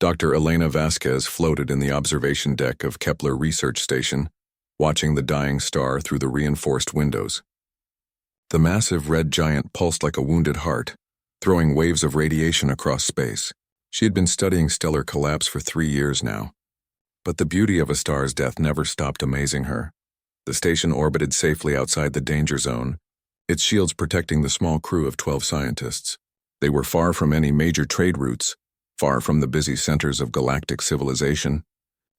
Dr. Elena Vasquez floated in the observation deck of Kepler Research Station, watching the dying star through the reinforced windows. The massive red giant pulsed like a wounded heart, throwing waves of radiation across space. She had been studying stellar collapse for 3 years now. But the beauty of a star's death never stopped amazing her. The station orbited safely outside the danger zone, its shields protecting the small crew of 12 scientists. They were far from any major trade routes, far from the busy centers of galactic civilization.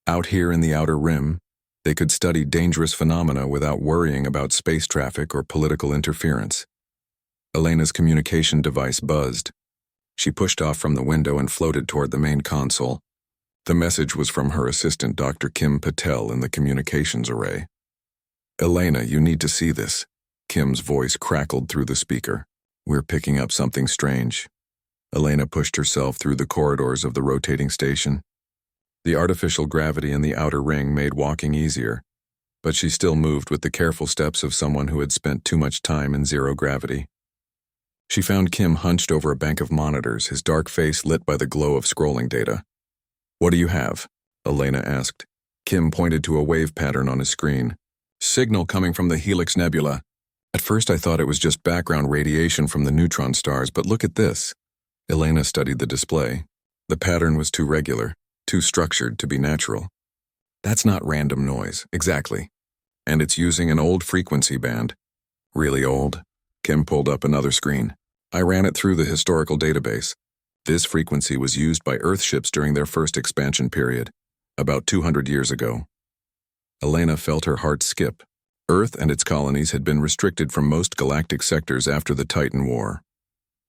Out here in the outer rim, they could study dangerous phenomena without worrying about space traffic or political interference. Elena's communication device buzzed. She pushed off from the window and floated toward the main console. The message was from her assistant, Dr. Kim Patel, in the communications array. "Elena, you need to see this." Kim's voice crackled through the speaker. "We're picking up something strange." Elena pushed herself through the corridors of the rotating station. The artificial gravity in the outer ring made walking easier, but she still moved with the careful steps of someone who had spent too much time in zero gravity. She found Kim hunched over a bank of monitors, his dark face lit by the glow of scrolling data. "What do you have?" Elena asked. Kim pointed to a wave pattern on his screen. "Signal coming from the Helix Nebula. At first I thought it was just background radiation from the neutron stars, but look at this." Elena studied the display. The pattern was too regular, too structured to be natural. "That's not random noise, exactly. And it's using an old frequency band." "Really old?" Kim pulled up another screen. "I ran it through the historical database. This frequency was used by Earth ships during their first expansion period, about 200 years ago." Elena felt her heart skip. Earth and its colonies had been restricted from most galactic sectors after the Titan War.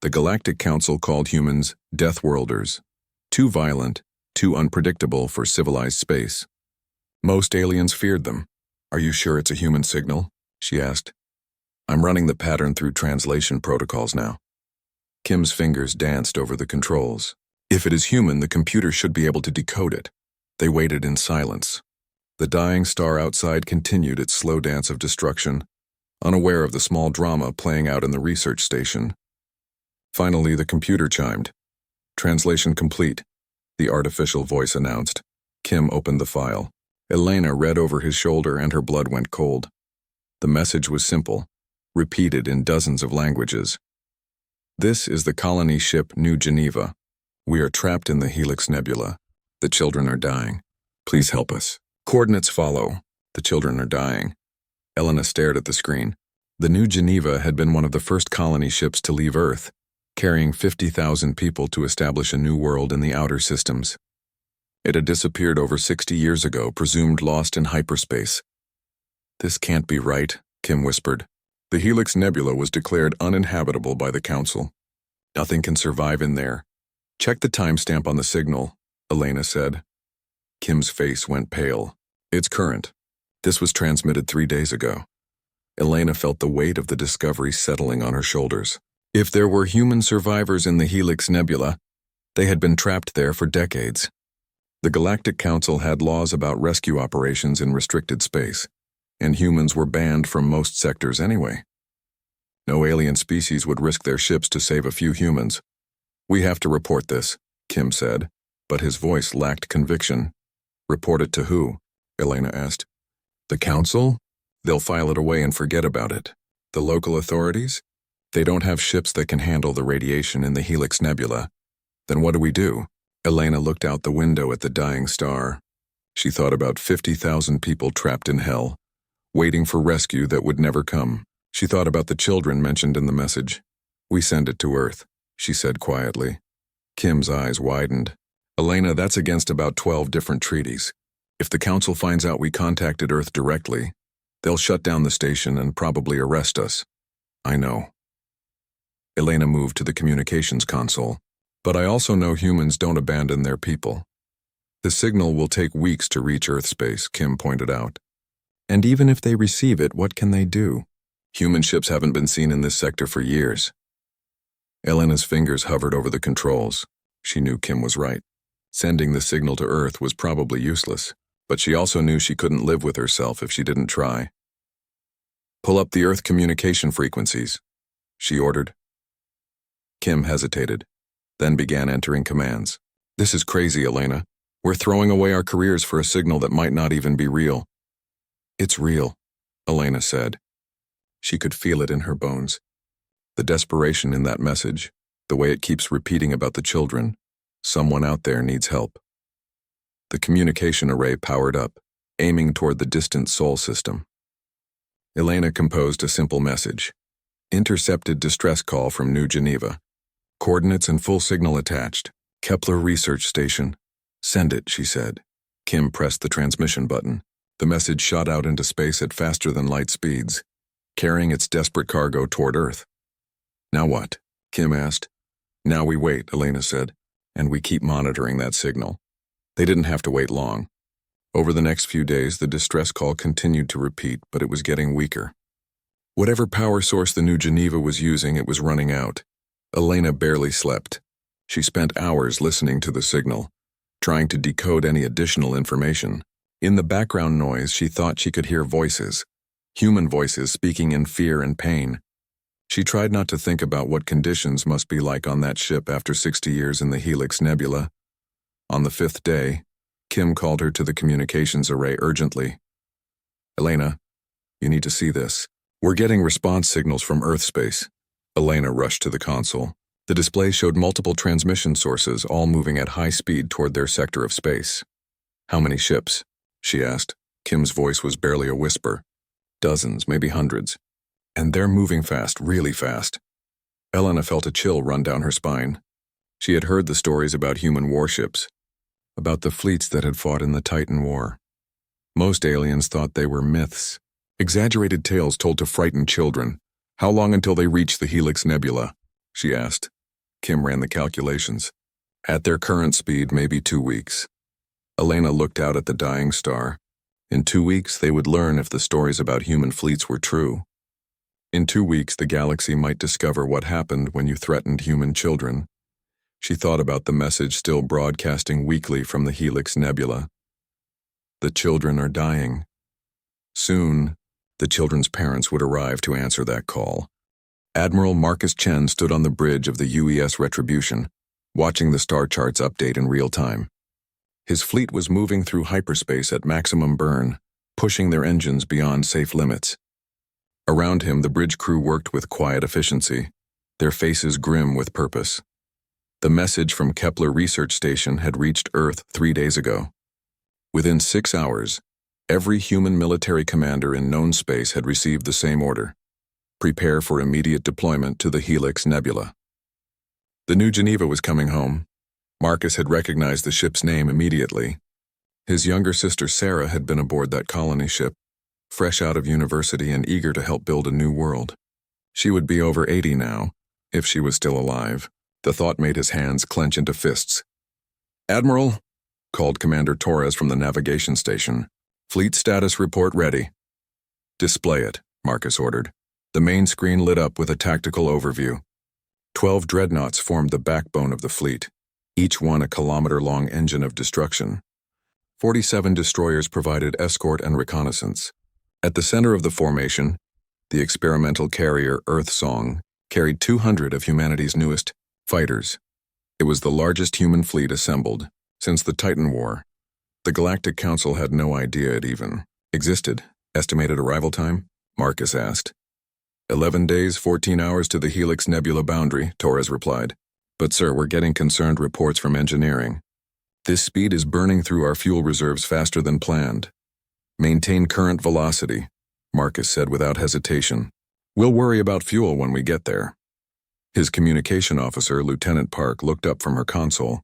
The Galactic Council called humans Deathworlders, too violent, too unpredictable for civilized space. Most aliens feared them. "Are you sure it's a human signal?" she asked. "I'm running the pattern through translation protocols now." Kim's fingers danced over the controls. If it is human, the computer should be able to decode it. They waited in silence. The dying star outside continued its slow dance of destruction, unaware of the small drama playing out in the research station. Finally, the computer chimed. "Translation complete," the artificial voice announced. Kim opened the file. Elena read over his shoulder and her blood went cold. The message was simple, repeated in dozens of languages. "This is the colony ship New Geneva. We are trapped in the Helix Nebula. The children are dying. Please help us. Coordinates follow. The children are dying." Elena stared at the screen. The New Geneva had been one of the first colony ships to leave Earth, carrying 50,000 people to establish a new world in the outer systems. It had disappeared over 60 years ago, presumed lost in hyperspace. "This can't be right," Kim whispered. "The Helix Nebula was declared uninhabitable by the Council. Nothing can survive in there. Check the timestamp on the signal," Elena said. Kim's face went pale. "It's current. This was transmitted 3 days ago." Elena felt the weight of the discovery settling on her shoulders. If there were human survivors in the Helix Nebula, they had been trapped there for decades. The Galactic Council had laws about rescue operations in restricted space, and humans were banned from most sectors anyway. No alien species would risk their ships to save a few humans. "We have to report this," Kim said, but his voice lacked conviction. "Report it to who?" Elena asked. "The Council? They'll file it away and forget about it. The local authorities? They don't have ships that can handle the radiation in the Helix Nebula. Then what do we do?" Elena looked out the window at the dying star. She thought about 50,000 people trapped in hell, waiting for rescue that would never come. She thought about the children mentioned in the message. "We send it to Earth," she said quietly. Kim's eyes widened. "Elena, that's against about 12 different treaties. If the Council finds out we contacted Earth directly, they'll shut down the station and probably arrest us." "I know." Elena moved to the communications console. "But I also know humans don't abandon their people. The signal will take weeks to reach Earth space," Kim pointed out. "And even if they receive it, what can they do? Human ships haven't been seen in this sector for years." Elena's fingers hovered over the controls. She knew Kim was right. Sending the signal to Earth was probably useless, but she also knew she couldn't live with herself if she didn't try. "Pull up the Earth communication frequencies," she ordered. Kim hesitated, then began entering commands. This is crazy, Elena. We're throwing away our careers for a signal that might not even be real. It's real, Elena said. She could feel it in her bones. The desperation in that message, the way it keeps repeating about the children. Someone out there needs help. The communication array powered up, aiming toward the distant Sol system. Elena composed a simple message. Intercepted distress call from New Geneva. Coordinates and full signal attached. Kepler Research Station. Send it, she said. Kim pressed the transmission button. The message shot out into space at faster than light speeds, carrying its desperate cargo toward Earth. Now what? Kim asked. Now we wait, Elena said, and we keep monitoring that signal. They didn't have to wait long. Over the next few days, the distress call continued to repeat, but it was getting weaker. Whatever power source the New Geneva was using, it was running out. Elena barely slept. She spent hours listening to the signal, trying to decode any additional information. In the background noise, she thought she could hear voices, human voices speaking in fear and pain. She tried not to think about what conditions must be like on that ship after 60 years in the Helix Nebula. On the 5th day, Kim called her to the communications array urgently. Elena, you need to see this. We're getting response signals from Earth space. Elena rushed to the console. The display showed multiple transmission sources, all moving at high speed toward their sector of space. How many ships? She asked. Kim's voice was barely a whisper. Dozens, maybe hundreds. And they're moving fast, really fast. Elena felt a chill run down her spine. She had heard the stories about human warships, about the fleets that had fought in the Titan War. Most aliens thought they were myths, exaggerated tales told to frighten children. How long until they reach the Helix Nebula? She asked. Kim ran the calculations. At their current speed, maybe 2 weeks. Elena looked out at the dying star. In 2 weeks, they would learn if the stories about human fleets were true. In 2 weeks, the galaxy might discover what happened when you threatened human children. She thought about the message still broadcasting weekly from the Helix Nebula. The children are dying. Soon, the children's parents would arrive to answer that call. Admiral Marcus Chen stood on the bridge of the UES Retribution, watching the star charts update in real time. His fleet was moving through hyperspace at maximum burn, pushing their engines beyond safe limits. Around him, the bridge crew worked with quiet efficiency, their faces grim with purpose. The message from Kepler Research Station had reached Earth 3 days ago. Within 6 hours, every human military commander in known space had received the same order. Prepare for immediate deployment to the Helix Nebula. The New Geneva was coming home. Marcus had recognized the ship's name immediately. His younger sister Sarah had been aboard that colony ship, fresh out of university and eager to help build a new world. She would be over 80 now, if she was still alive. The thought made his hands clench into fists. Admiral, called Commander Torres from the navigation station. Fleet status report ready. Display it, Marcus ordered. The main screen lit up with a tactical overview. 12 dreadnoughts formed the backbone of the fleet, each one a kilometer-long engine of destruction. 47 destroyers provided escort and reconnaissance. At the center of the formation, the experimental carrier Earth Song carried 200 of humanity's newest fighters. It was the largest human fleet assembled since the Titan War. The Galactic Council had no idea it even existed. Estimated arrival time? Marcus asked. 11 days, 14 hours to the Helix Nebula boundary, Torres replied. But sir, we're getting concerned reports from engineering. This speed is burning through our fuel reserves faster than planned. Maintain current velocity, Marcus said without hesitation. We'll worry about fuel when we get there. His communication officer, Lieutenant Park, looked up from her console.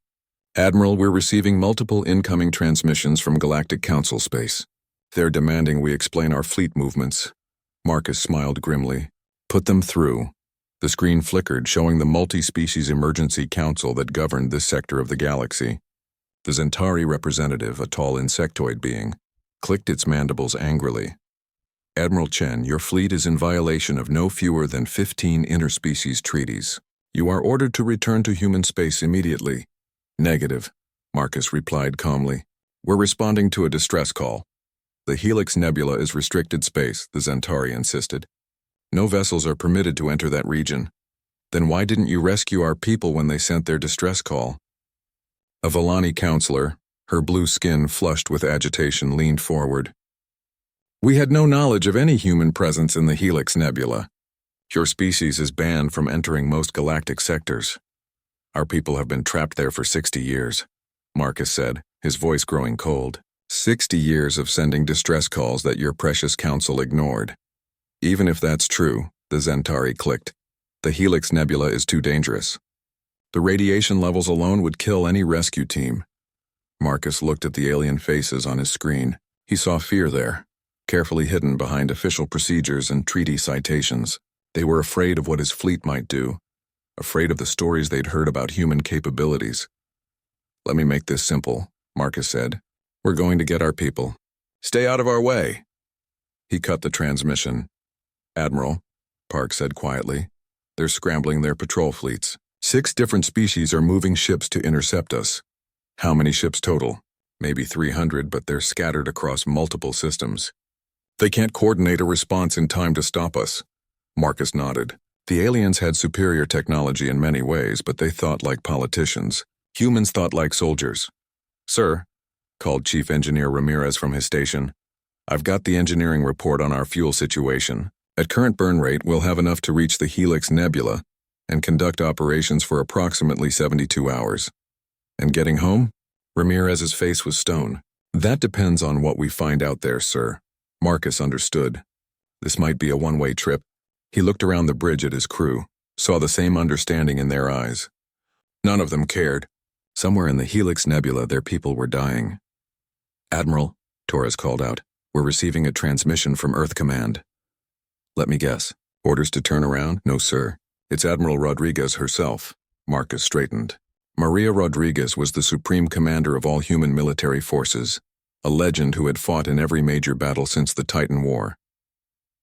Admiral, we're receiving multiple incoming transmissions from Galactic Council space. They're demanding we explain our fleet movements. Marcus smiled grimly. Put them through. The screen flickered, showing the multi-species emergency council that governed this sector of the galaxy. The Zentari representative, a tall insectoid being, clicked its mandibles angrily. Admiral Chen, your fleet is in violation of no fewer than 15 interspecies treaties. You are ordered to return to human space immediately. Negative, Marcus replied calmly. We're responding to a distress call. The Helix Nebula is restricted space, the Zentari insisted. No vessels are permitted to enter that region. Then why didn't you rescue our people when they sent their distress call? A Volani counselor, her blue skin flushed with agitation, leaned forward. We had no knowledge of any human presence in the Helix Nebula. Your species is banned from entering most galactic sectors. Our people have been trapped there for 60 years, Marcus said, his voice growing cold. 60 years of sending distress calls that your precious council ignored. Even if that's true, the Zentari clicked, the Helix Nebula is too dangerous. The radiation levels alone would kill any rescue team. Marcus looked at the alien faces on his screen. He saw fear there, carefully hidden behind official procedures and treaty citations. They were afraid of what his fleet might do, afraid of the stories they'd heard about human capabilities. Let me make this simple, Marcus said. We're going to get our people. Stay out of our way. He cut the transmission. Admiral, Park said quietly, they're scrambling their patrol fleets. 6 different species are moving ships to intercept us. How many ships total? Maybe 300, but they're scattered across multiple systems. They can't coordinate a response in time to stop us. Marcus nodded. The aliens had superior technology in many ways, but they thought like politicians. Humans thought like soldiers. Sir, called Chief Engineer Ramirez from his station, I've got the engineering report on our fuel situation. At current burn rate, we'll have enough to reach the Helix Nebula and conduct operations for approximately 72 hours. And getting home? Ramirez's face was stone. That depends on what we find out there, sir. Marcus understood. This might be a one-way trip. He looked around the bridge at his crew, saw the same understanding in their eyes. None of them cared. Somewhere in the Helix Nebula, their people were dying. Admiral, Torres called out, we're receiving a transmission from Earth Command. Let me guess. Orders to turn around? No, sir. It's Admiral Rodriguez herself. Marcus straightened. Maria Rodriguez was the supreme commander of all human military forces, a legend who had fought in every major battle since the Titan War.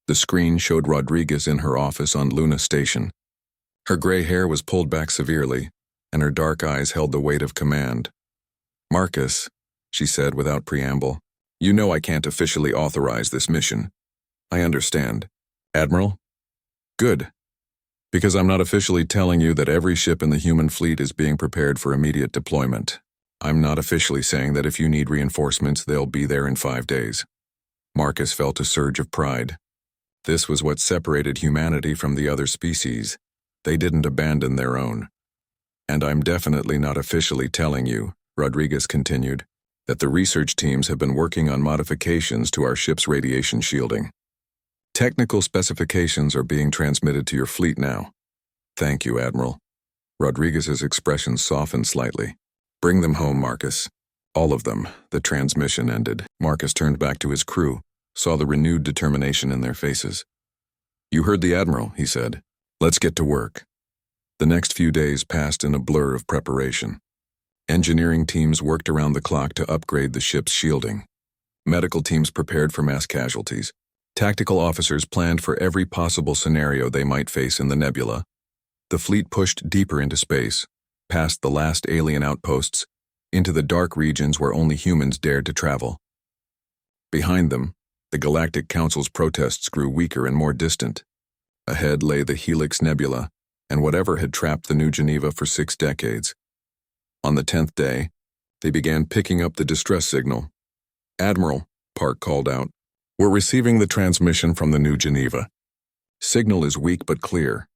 The screen showed Rodriguez in her office on Luna Station. Her gray hair was pulled back severely, and her dark eyes held the weight of command. Marcus, she said without preamble, you know I can't officially authorize this mission. I understand. Admiral? Good. Because I'm not officially telling you that every ship in the human fleet is being prepared for immediate deployment. I'm not officially saying that if you need reinforcements, they'll be there in 5 days. Marcus felt a surge of pride. This was what separated humanity from the other species. They didn't abandon their own. And I'm definitely not officially telling you, Rodriguez continued, that the research teams have been working on modifications to our ship's radiation shielding. Technical specifications are being transmitted to your fleet now. Thank you, Admiral. Rodriguez's expression softened slightly. Bring them home, Marcus. All of them. The transmission ended. Marcus turned back to his crew, saw the renewed determination in their faces. You heard the Admiral, he said. Let's get to work. The next few days passed in a blur of preparation. Engineering teams worked around the clock to upgrade the ship's shielding. Medical teams prepared for mass casualties. Tactical officers planned for every possible scenario they might face in the nebula. The fleet pushed deeper into space, past the last alien outposts, into the dark regions where only humans dared to travel. Behind them, the Galactic Council's protests grew weaker and more distant. Ahead lay the Helix Nebula, and whatever had trapped the New Geneva for 6 decades. On the 10th day, they began picking up the distress signal. Admiral, Park called out, we're receiving the transmission from the New Geneva. Signal is weak but clear.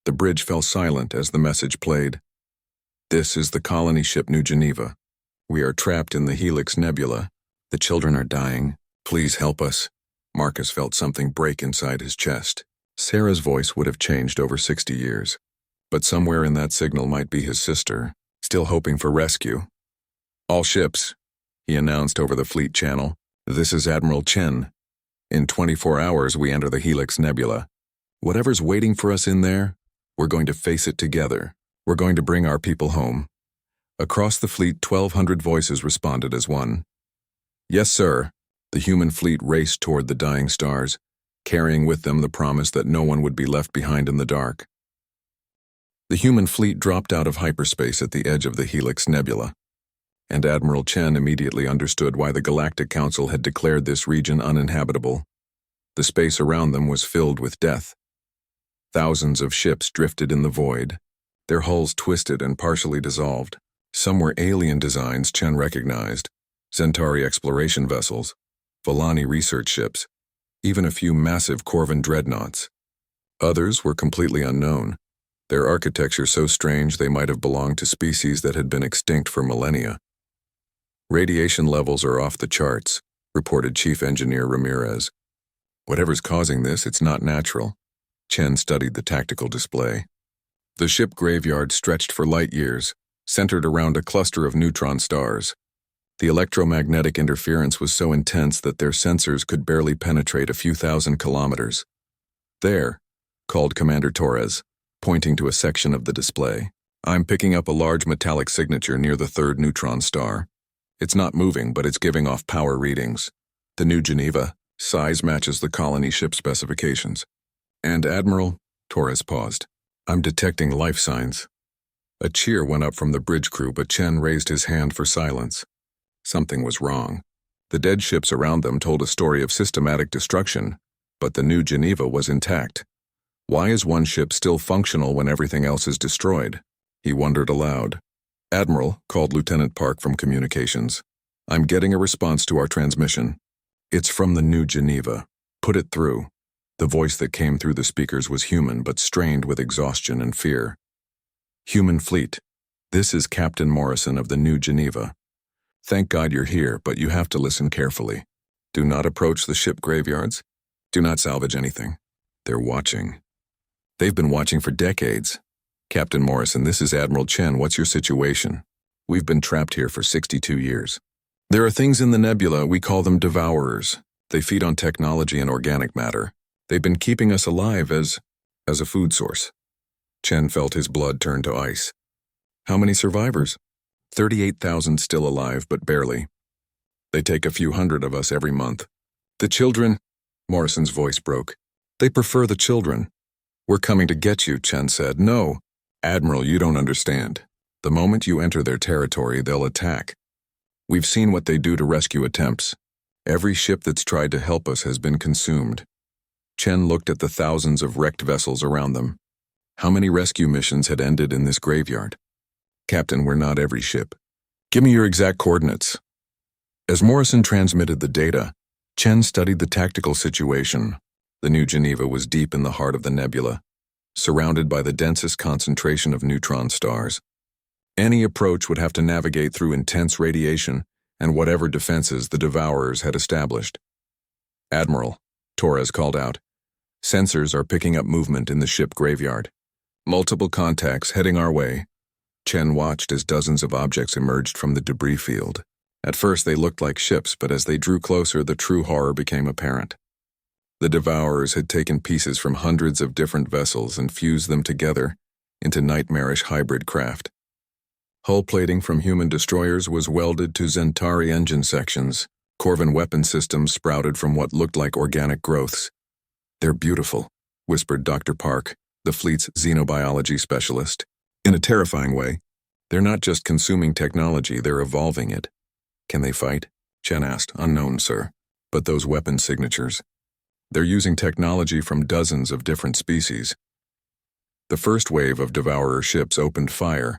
The bridge fell silent as the message played. This is the colony ship New Geneva. We are trapped in the Helix Nebula. The children are dying. Please help us. Marcus felt something break inside his chest. Sarah's voice would have changed over 60 years. But somewhere in that signal might be his sister, still hoping for rescue. All ships, he announced over the fleet channel. This is Admiral Chen. In 24 hours, we enter the Helix Nebula. Whatever's waiting for us in there, we're going to face it together. We're going to bring our people home. Across the fleet, 1,200 voices responded as one. Yes, sir. The human fleet raced toward the dying stars, carrying with them the promise that no one would be left behind in the dark. The human fleet dropped out of hyperspace at the edge of the Helix Nebula, and Admiral Chen immediately understood why the Galactic Council had declared this region uninhabitable. The space around them was filled with death. Thousands of ships drifted in the void, their hulls twisted and partially dissolved. Some were alien designs Chen recognized, Centauri exploration vessels, Volani research ships, even a few massive Corvan dreadnoughts. Others were completely unknown, their architecture so strange they might have belonged to species that had been extinct for millennia. Radiation levels are off the charts, reported Chief Engineer Ramirez. Whatever's causing this, it's not natural. Chen studied the tactical display. The ship graveyard stretched for light years, centered around a cluster of neutron stars. The electromagnetic interference was so intense that their sensors could barely penetrate a few thousand kilometers. There, called Commander Torres, pointing to a section of the display. I'm picking up a large metallic signature near the third neutron star. It's not moving, but it's giving off power readings. The New Geneva size matches the colony ship specifications. And Admiral, Torres paused. I'm detecting life signs. A cheer went up from the bridge crew, but Chen raised his hand for silence. Something was wrong. The dead ships around them told a story of systematic destruction, but the New Geneva was intact. Why is one ship still functional when everything else is destroyed? He wondered aloud. Admiral, called Lieutenant Park from communications. I'm getting a response to our transmission. It's from the New Geneva. Put it through. The voice that came through the speakers was human but strained with exhaustion and fear. Human fleet. This is Captain Morrison of the New Geneva. Thank God you're here, but you have to listen carefully. Do not approach the ship graveyards. Do not salvage anything. They're watching. They've been watching for decades. Captain Morrison, this is Admiral Chen. What's your situation? We've been trapped here for 62 years. There are things in the nebula, we call them devourers. They feed on technology and organic matter. They've been keeping us alive as a food source. Chen felt his blood turn to ice. How many survivors? 38,000 still alive, but barely. They take a few hundred of us every month. The children, Morrison's voice broke. They prefer the children. We're coming to get you, Chen said. No, Admiral, you don't understand. The moment you enter their territory, they'll attack. We've seen what they do to rescue attempts. Every ship that's tried to help us has been consumed. Chen looked at the thousands of wrecked vessels around them. How many rescue missions had ended in this graveyard? Captain, we're not every ship. Give me your exact coordinates. As Morrison transmitted the data, Chen studied the tactical situation. The New Geneva was deep in the heart of the nebula, surrounded by the densest concentration of neutron stars. Any approach would have to navigate through intense radiation and whatever defenses the Devourers had established. Admiral, Torres called out. Sensors are picking up movement in the ship graveyard. Multiple contacts heading our way. Chen watched as dozens of objects emerged from the debris field. At first they looked like ships, but as they drew closer, the true horror became apparent. The Devourers had taken pieces from hundreds of different vessels and fused them together into nightmarish hybrid craft. Hull plating from human destroyers was welded to Centauri engine sections. Corvan weapon systems sprouted from what looked like organic growths. They're beautiful, whispered Dr. Park, the fleet's xenobiology specialist. In a terrifying way, they're not just consuming technology, they're evolving it. Can they fight? Chen asked. Unknown, sir. But those weapon signatures. They're using technology from dozens of different species. The first wave of Devourer ships opened fire.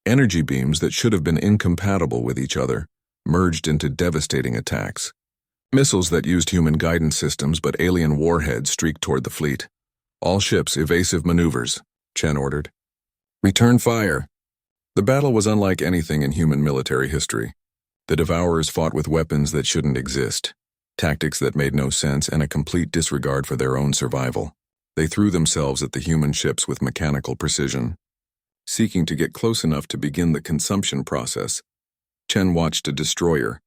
Energy beams that should have been incompatible with each other merged into devastating attacks. Missiles that used human guidance systems but alien warheads streaked toward the fleet. All ships evasive maneuvers, Chen ordered. Return fire. The battle was unlike anything in human military history. The Devourers fought with weapons that shouldn't exist, tactics that made no sense, and a complete disregard for their own survival. They threw themselves at the human ships with mechanical precision. Seeking to get close enough to begin the consumption process, Chen watched a destroyer,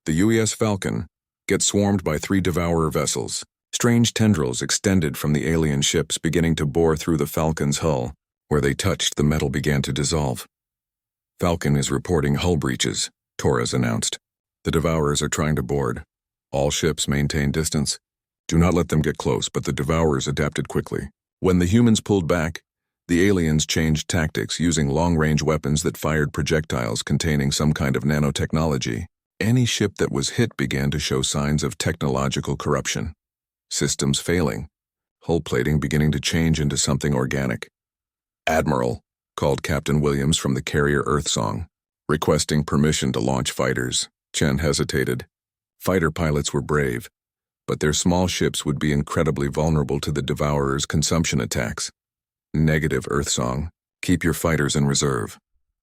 the UES Falcon, get swarmed by 3 Devourer vessels. Strange tendrils extended from the alien ships, beginning to bore through the Falcon's hull. Where they touched, the metal began to dissolve. Falcon is reporting hull breaches, Torres announced. The Devourers are trying to board. All ships maintain distance. Do not let them get close, but the Devourers adapted quickly. When the humans pulled back, the aliens changed tactics, using long-range weapons that fired projectiles containing some kind of nanotechnology. Any ship that was hit began to show signs of technological corruption. Systems failing. Hull plating beginning to change into something organic. Admiral, called Captain Williams from the carrier Earth Song. Requesting permission to launch fighters, Chen hesitated. Fighter pilots were brave, but their small ships would be incredibly vulnerable to the Devourers' consumption attacks. Negative, Earthsong. Keep your fighters in reserve.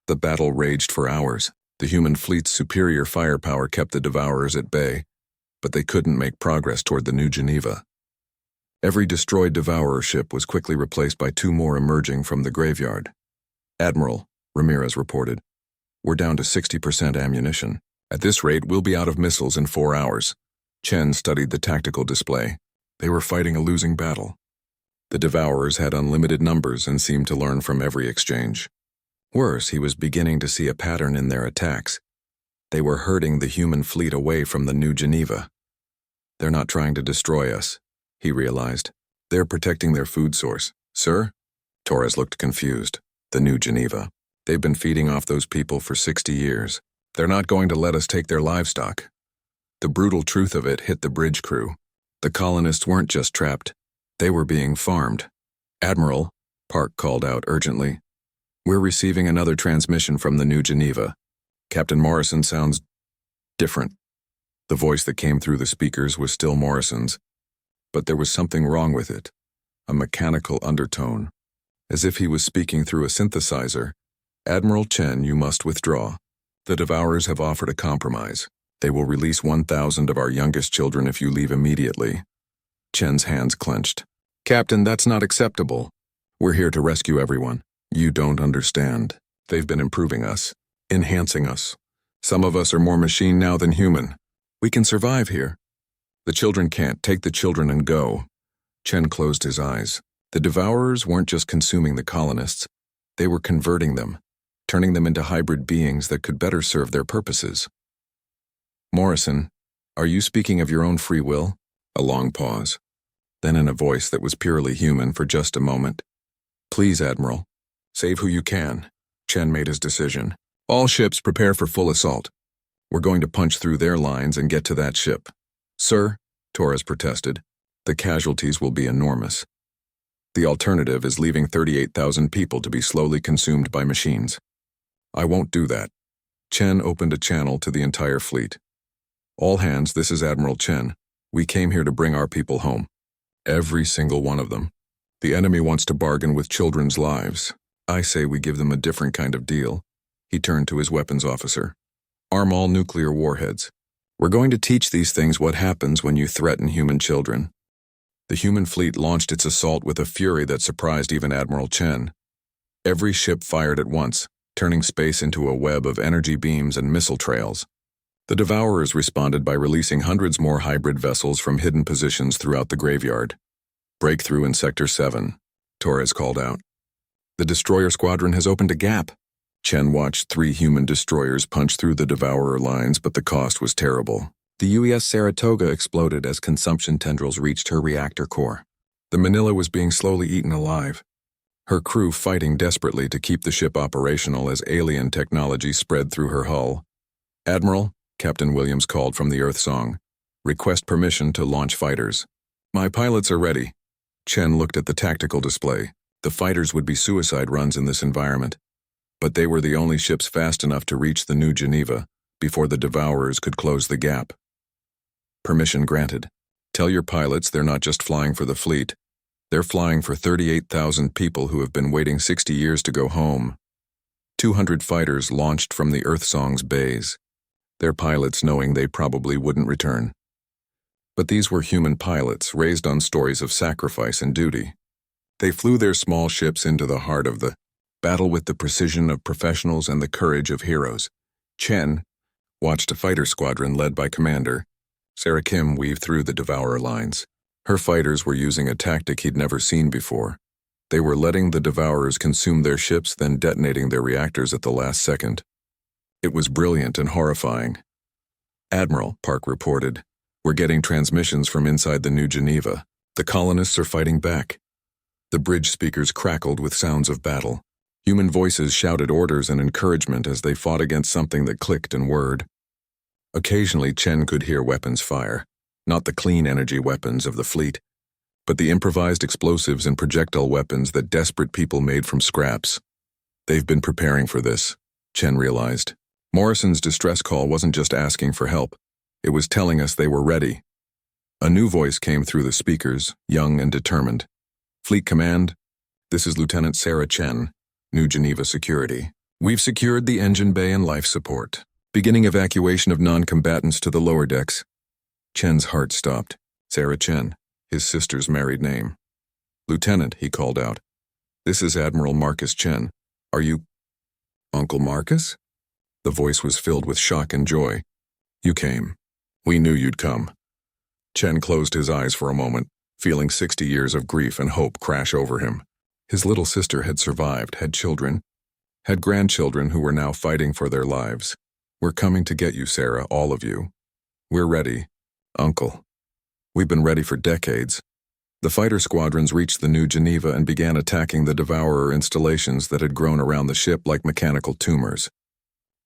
The battle raged for hours. The human fleet's superior firepower kept the Devourers at bay, but they couldn't make progress toward the New Geneva. Every destroyed Devourer ship was quickly replaced by 2 more emerging from the graveyard. Admiral, Ramirez reported, we're down to 60% ammunition. At this rate, we'll be out of missiles in 4 hours. Chen studied the tactical display. They were fighting a losing battle. The Devourers had unlimited numbers and seemed to learn from every exchange. Worse, he was beginning to see a pattern in their attacks. They were herding the human fleet away from the New Geneva. They're not trying to destroy us, he realized. They're protecting their food source. Sir? Torres looked confused. The New Geneva. They've been feeding off those people for 60 years. They're not going to let us take their livestock. The brutal truth of it hit the bridge crew. The colonists weren't just trapped. They were being farmed. Admiral, Park called out urgently. We're receiving another transmission from the New Geneva. Captain Morrison sounds different. The voice that came through the speakers was still Morrison's, but there was something wrong with it, a mechanical undertone. As if he was speaking through a synthesizer. Admiral Chen, you must withdraw. The Devourers have offered a compromise. They will release 1,000 of our youngest children if you leave immediately. Chen's hands clenched. Captain, that's not acceptable. We're here to rescue everyone. You don't understand. They've been improving us, enhancing us. Some of us are more machine now than human. We can survive here. The children can't. Take the children and go. Chen closed his eyes. The Devourers weren't just consuming the colonists. They were converting them, turning them into hybrid beings that could better serve their purposes. Morrison, are you speaking of your own free will? A long pause. Then in a voice that was purely human for just a moment. Please, Admiral. Save who you can. Chen made his decision. All ships prepare for full assault. We're going to punch through their lines and get to that ship. Sir, Torres protested, the casualties will be enormous. The alternative is leaving 38,000 people to be slowly consumed by machines. I won't do that. Chen opened a channel to the entire fleet. All hands, this is Admiral Chen. We came here to bring our people home. Every single one of them. The enemy wants to bargain with children's lives. I say we give them a different kind of deal. He turned to his weapons officer. Arm all nuclear warheads. We're going to teach these things what happens when you threaten human children. The human fleet launched its assault with a fury that surprised even Admiral Chen. Every ship fired at once, turning space into a web of energy beams and missile trails. The Devourers responded by releasing hundreds more hybrid vessels from hidden positions throughout the graveyard. Breakthrough in Sector 7, Torres called out. The destroyer squadron has opened a gap. Chen watched 3 human destroyers punch through the Devourer lines, but the cost was terrible. The UES Saratoga exploded as consumption tendrils reached her reactor core. The Manila was being slowly eaten alive, her crew fighting desperately to keep the ship operational as alien technology spread through her hull. Admiral, Captain Williams called from the Earthsong. Request permission to launch fighters. My pilots are ready. Chen looked at the tactical display. The fighters would be suicide runs in this environment, but they were the only ships fast enough to reach the New Geneva before the Devourers could close the gap. Permission granted. Tell your pilots they're not just flying for the fleet. They're flying for 38,000 people who have been waiting 60 years to go home. 200 fighters launched from the Earthsong's bays, their pilots knowing they probably wouldn't return. But these were human pilots raised on stories of sacrifice and duty. They flew their small ships into the heart of the battle with the precision of professionals and the courage of heroes. Chen watched a fighter squadron led by Commander Sarah Kim weave through the Devourer lines. Her fighters were using a tactic he'd never seen before. They were letting the Devourers consume their ships, then detonating their reactors at the last second. It was brilliant and horrifying. Admiral, Park reported, we're getting transmissions from inside the New Geneva. The colonists are fighting back. The bridge speakers crackled with sounds of battle. Human voices shouted orders and encouragement as they fought against something that clicked and whirred. Occasionally, Chen could hear weapons fire, not the clean energy weapons of the fleet, but the improvised explosives and projectile weapons that desperate people made from scraps. They've been preparing for this, Chen realized. Morrison's distress call wasn't just asking for help. It was telling us they were ready. A new voice came through the speakers, young and determined. Fleet Command, this is Lieutenant Sarah Chen, New Geneva Security. We've secured the engine bay and life support. Beginning evacuation of non-combatants to the lower decks. Chen's heart stopped. Sarah Chen, his sister's married name. Lieutenant, he called out. This is Admiral Marcus Chen. Are you... Uncle Marcus? The voice was filled with shock and joy. You came. We knew you'd come. Chen closed his eyes for a moment, feeling 60 years of grief and hope crash over him. His little sister had survived, had children, had grandchildren who were now fighting for their lives. We're coming to get you, Sarah, all of you. We're ready, Uncle. We've been ready for decades. The fighter squadrons reached the New Geneva and began attacking the Devourer installations that had grown around the ship like mechanical tumors.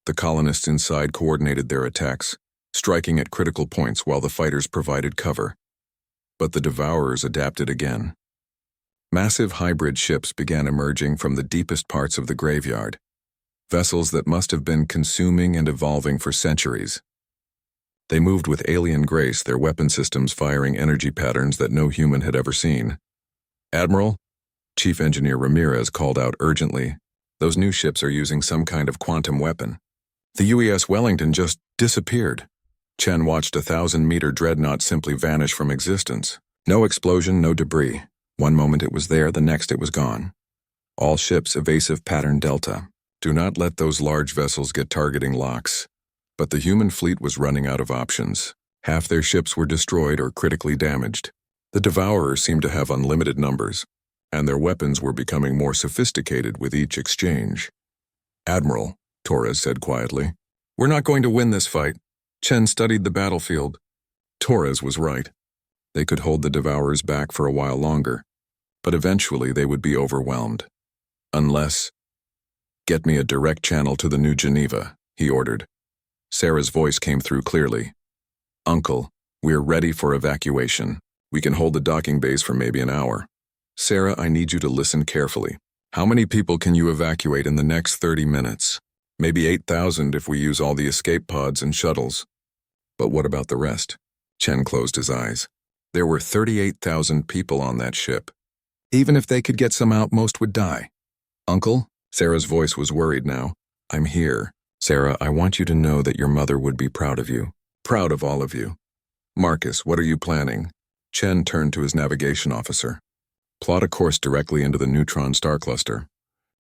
The colonists inside coordinated their attacks, striking at critical points while the fighters provided cover. But the Devourers adapted again. Massive hybrid ships began emerging from the deepest parts of the graveyard, vessels that must have been consuming and evolving for centuries. They moved with alien grace, their weapon systems firing energy patterns that no human had ever seen. Admiral, Chief Engineer Ramirez called out urgently, those new ships are using some kind of quantum weapon. The UES Wellington just disappeared. Chen watched a 1,000-meter dreadnought simply vanish from existence. No explosion, no debris. One moment it was there, the next it was gone. All ships evasive pattern Delta. Do not let those large vessels get targeting locks. But the human fleet was running out of options. Half their ships were destroyed or critically damaged. The Devourers seemed to have unlimited numbers, and their weapons were becoming more sophisticated with each exchange. Admiral, Torres said quietly, we're not going to win this fight. Chen studied the battlefield. Torres was right. They could hold the Devourers back for a while longer, but eventually they would be overwhelmed. Unless... Get me a direct channel to the New Geneva, he ordered. Sarah's voice came through clearly. Uncle, we're ready for evacuation. We can hold the docking bays for maybe an hour. Sarah, I need you to listen carefully. How many people can you evacuate in the next 30 minutes? Maybe 8,000 if we use all the escape pods and shuttles. But what about the rest? Chen closed his eyes. There were 38,000 people on that ship. Even if they could get some out, most would die. Uncle? Sarah's voice was worried now. I'm here. Sarah, I want you to know that your mother would be proud of you. Proud of all of you. Marcus, what are you planning? Chen turned to his navigation officer. Plot a course directly into the neutron star cluster.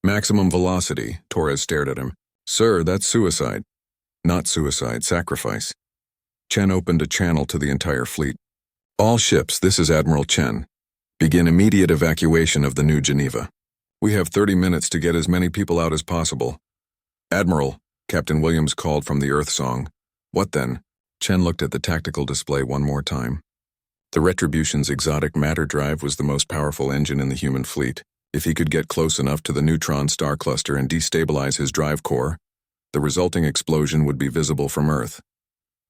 Maximum velocity, Torres stared at him. Sir, that's suicide. Not suicide, sacrifice. Chen opened a channel to the entire fleet. All ships, this is Admiral Chen. Begin immediate evacuation of the New Geneva. We have 30 minutes to get as many people out as possible. Admiral, Captain Williams called from the Earth Song. What then? Chen looked at the tactical display one more time. The Retribution's exotic matter drive was the most powerful engine in the human fleet. If he could get close enough to the neutron star cluster and destabilize his drive core, the resulting explosion would be visible from Earth.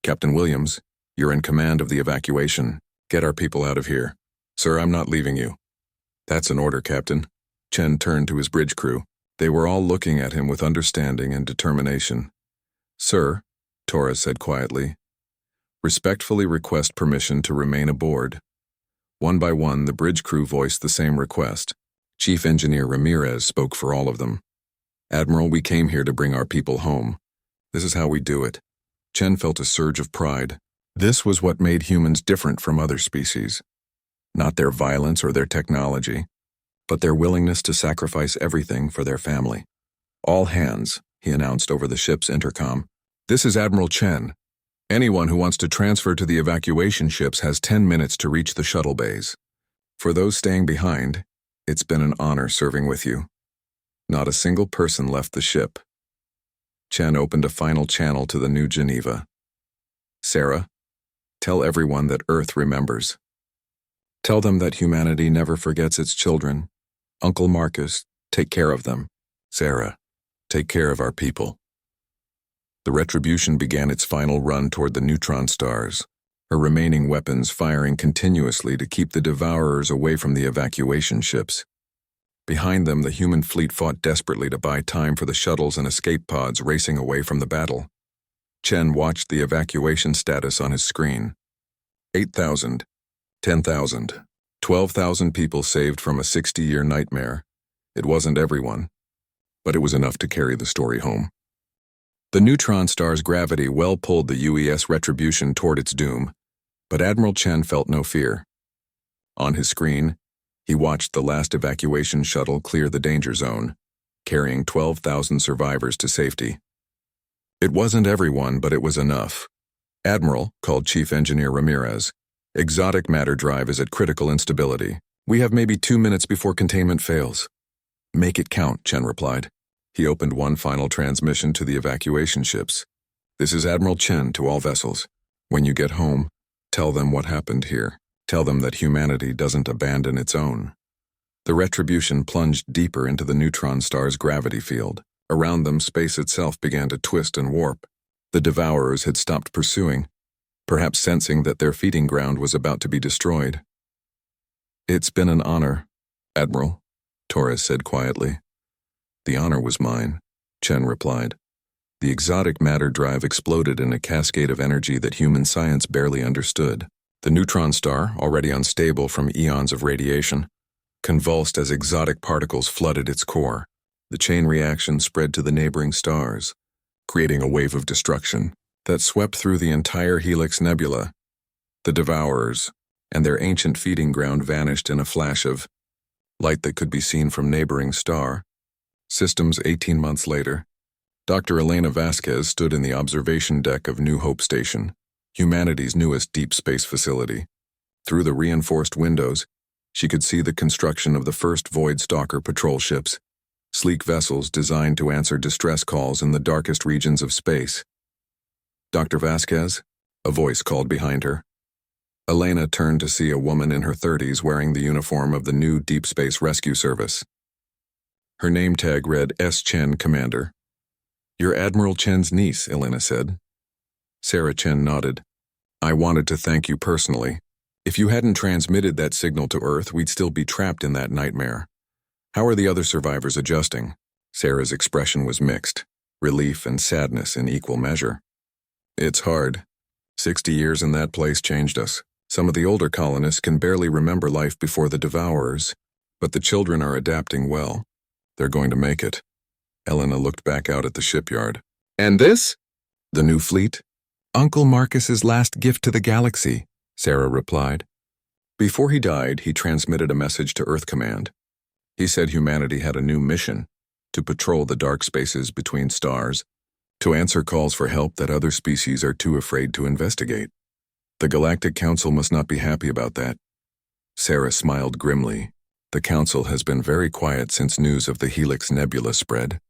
Captain Williams, you're in command of the evacuation. Get our people out of here. Sir, I'm not leaving you. That's an order, Captain. Chen turned to his bridge crew. They were all looking at him with understanding and determination. Sir, Torres said quietly, respectfully request permission to remain aboard. One by one, the bridge crew voiced the same request. Chief Engineer Ramirez spoke for all of them. Admiral, we came here to bring our people home. This is how we do it. Chen felt a surge of pride. This was what made humans different from other species. Not their violence or their technology, but their willingness to sacrifice everything for their family. All hands, he announced over the ship's intercom. This is Admiral Chen. Anyone who wants to transfer to the evacuation ships has 10 minutes to reach the shuttle bays. For those staying behind, it's been an honor serving with you. Not a single person left the ship. Chen opened a final channel to the New Geneva. Sarah, tell everyone that Earth remembers. Tell them that humanity never forgets its children. Uncle Marcus, take care of them. Sarah, take care of our people. The Retribution began its final run toward the neutron stars, her remaining weapons firing continuously to keep the Devourers away from the evacuation ships. Behind them, the human fleet fought desperately to buy time for the shuttles and escape pods racing away from the battle. Chen watched the evacuation status on his screen. 8,000, 10,000, 12,000 people saved from a 60-year nightmare. It wasn't everyone, but it was enough to carry the story home. The neutron star's gravity well pulled the UES Retribution toward its doom, but Admiral Chen felt no fear. On his screen, he watched the last evacuation shuttle clear the danger zone, carrying 12,000 survivors to safety. It wasn't everyone, but it was enough. Admiral, called Chief Engineer Ramirez, exotic matter drive is at critical instability. We have maybe 2 minutes before containment fails. Make it count, Chen replied. He opened one final transmission to the evacuation ships. This is Admiral Chen to all vessels. When you get home, tell them what happened here. Tell them that humanity doesn't abandon its own. The Retribution plunged deeper into the neutron star's gravity field. Around them, space itself began to twist and warp. The Devourers had stopped pursuing, perhaps sensing that their feeding ground was about to be destroyed. It's been an honor, Admiral, Torres said quietly. The honor was mine, Chen replied. The exotic matter drive exploded in a cascade of energy that human science barely understood. The neutron star, already unstable from eons of radiation, convulsed as exotic particles flooded its core. The chain reaction spread to the neighboring stars, creating a wave of destruction that swept through the entire Helix Nebula. The Devourers and their ancient feeding ground vanished in a flash of light that could be seen from neighboring star. Systems 18 months later, Dr. Elena Vasquez stood in the observation deck of New Hope Station, humanity's newest deep space facility. Through the reinforced windows, she could see the construction of the first Void Stalker patrol ships, sleek vessels designed to answer distress calls in the darkest regions of space. Dr. Vasquez, a voice called behind her. Elena turned to see a woman in her 30s wearing the uniform of the new Deep Space Rescue Service. Her name tag read S. Chen, Commander. You're Admiral Chen's niece, Elena said. Sarah Chen nodded. I wanted to thank you personally. If you hadn't transmitted that signal to Earth, we'd still be trapped in that nightmare. How are the other survivors adjusting? Sarah's expression was mixed, relief and sadness in equal measure. It's hard. 60 years in that place changed us. Some of the older colonists can barely remember life before the Devourers, but the children are adapting well. They're going to make it. Elena looked back out at the shipyard. And this? The new fleet? Uncle Marcus's last gift to the galaxy, Sarah replied. Before he died, he transmitted a message to Earth Command. He said humanity had a new mission, to patrol the dark spaces between stars, to answer calls for help that other species are too afraid to investigate. The Galactic Council must not be happy about that. Sarah smiled grimly. The Council has been very quiet since news of the Helix Nebula spread.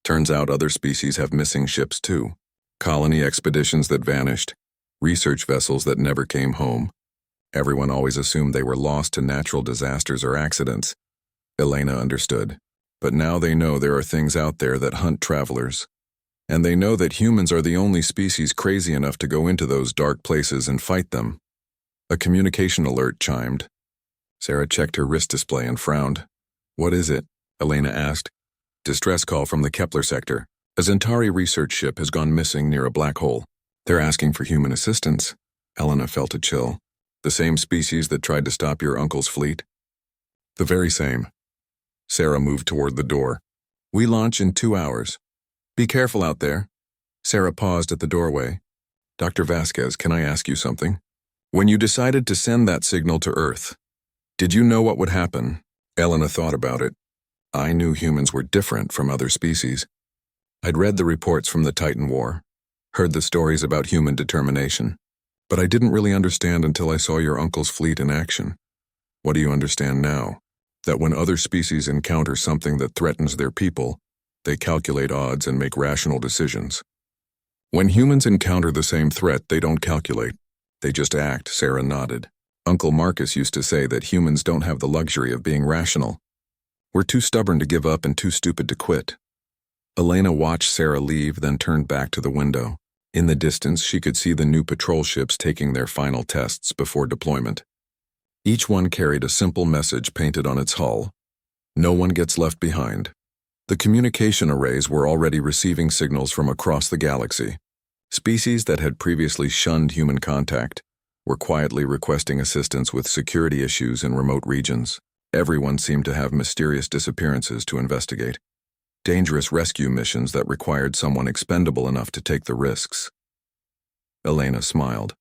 Turns out other species have missing ships too. Colony expeditions that vanished, research vessels that never came home. Everyone always assumed they were lost to natural disasters or accidents. Elena understood. But now they know there are things out there that hunt travelers. And they know that humans are the only species crazy enough to go into those dark places and fight them. A communication alert chimed. Sarah checked her wrist display and frowned. What is it? Elena asked. Distress call from the Kepler sector. A Zentari research ship has gone missing near a black hole. They're asking for human assistance. Elena felt a chill. The same species that tried to stop your uncle's fleet? The very same. Sarah moved toward the door. We launch in 2 hours. Be careful out there. Sarah paused at the doorway. Dr. Vasquez, can I ask you something? When you decided to send that signal to Earth, did you know what would happen? Elena thought about it. I knew humans were different from other species. I'd read the reports from the Titan War, heard the stories about human determination, but I didn't really understand until I saw your uncle's fleet in action. What do you understand now? That when other species encounter something that threatens their people, they calculate odds and make rational decisions. When humans encounter the same threat, they don't calculate. They just act, Sarah nodded. Uncle Marcus used to say that humans don't have the luxury of being rational. We're too stubborn to give up and too stupid to quit. Elena watched Sarah leave, then turned back to the window. In the distance, she could see the new patrol ships taking their final tests before deployment. Each one carried a simple message painted on its hull. No one gets left behind. The communication arrays were already receiving signals from across the galaxy. Species that had previously shunned human contact were quietly requesting assistance with security issues in remote regions. Everyone seemed to have mysterious disappearances to investigate. Dangerous rescue missions that required someone expendable enough to take the risks. Elena smiled.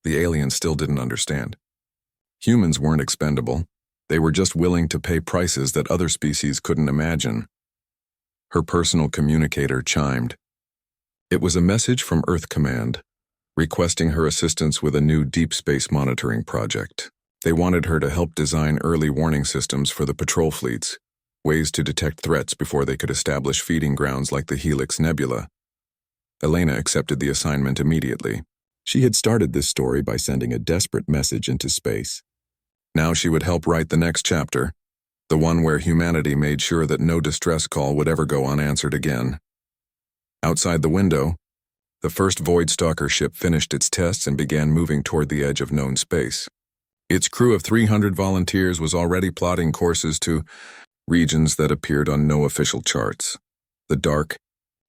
The aliens still didn't understand. Humans weren't expendable. They were just willing to pay prices that other species couldn't imagine. Her personal communicator chimed. It was a message from Earth Command, requesting her assistance with a new deep space monitoring project. They wanted her to help design early warning systems for the patrol fleets, ways to detect threats before they could establish feeding grounds like the Helix Nebula. Elena accepted the assignment immediately. She had started this story by sending a desperate message into space. Now she would help write the next chapter, the one where humanity made sure that no distress call would ever go unanswered again. Outside the window, the first Void Stalker ship finished its tests and began moving toward the edge of known space. Its crew of 300 volunteers was already plotting courses to regions that appeared on no official charts. The dark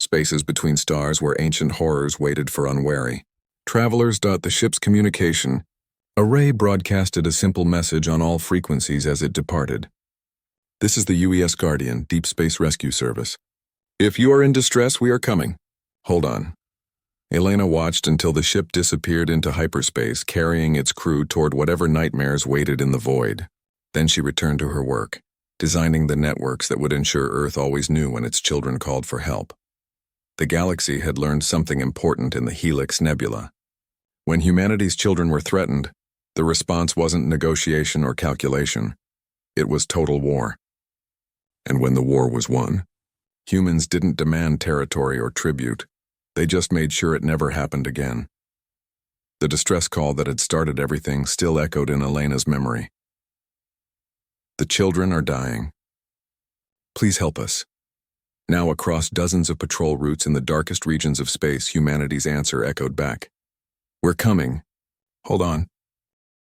spaces between stars where ancient horrors waited for unwary travelers. The ship's communication array broadcasted a simple message on all frequencies as it departed. This is the UES Guardian, Deep Space Rescue Service. If you are in distress, we are coming. Hold on. Elena watched until the ship disappeared into hyperspace, carrying its crew toward whatever nightmares waited in the void. Then she returned to her work, designing the networks that would ensure Earth always knew when its children called for help. The galaxy had learned something important in the Helix Nebula. When humanity's children were threatened, the response wasn't negotiation or calculation. It was total war. And when the war was won, humans didn't demand territory or tribute. They just made sure it never happened again. The distress call that had started everything still echoed in Elena's memory. The children are dying. Please help us. Now across dozens of patrol routes in the darkest regions of space, humanity's answer echoed back. We're coming. Hold on.